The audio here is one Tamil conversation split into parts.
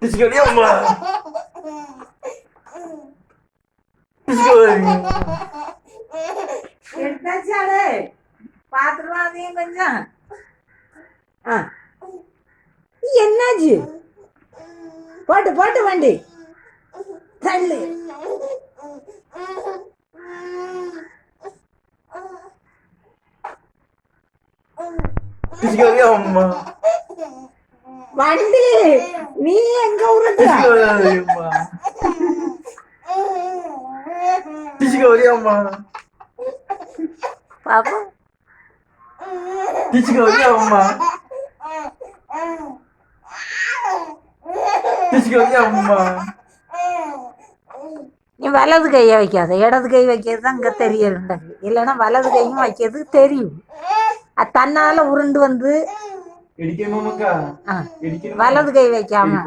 பிச்சுக்கோடி அம்மா. பிச்சுக்கோடி எடுத்தாச்சாலே பாத்துருவாதையும் கொஞ்சம். என்னாச்சு? போட்டு போட்டு வண்டி தள்ளு. பிச்சுக்கோடி அம்மா. வண்டி நீ எங்க உருட்டு? பிச்சுக்கோடி அம்மா. பிச்சுக்கோடி அம்மா. பாப்பா பிச்சுக்கோடி அம்மா. பிச்சுக்கோடி அம்மா. நீ வலது கையை வைக்காத, இடது கை வைக்கிறது தான் இங்கே தெரியலண்டது. இல்லைன்னா வலது கையும் வைக்கிறது தெரியும். அது தன்னால உருண்டு வந்து வலது கை வைக்காம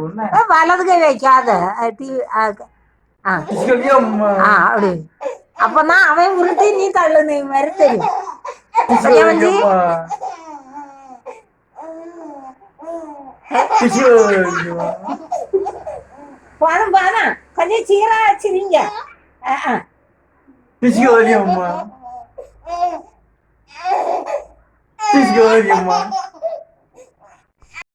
வலது கை வைக்காத. அப்படி அப்பதான் அவன் உருட்டி நீ தள்ளுன மாதிரி தெரியும். போதும் போதும், கொஞ்சம் சீரா வச்சிருங்க. பிச்சுக்கோடி அம்மா. பிச்சுக்கோடி அம்மா.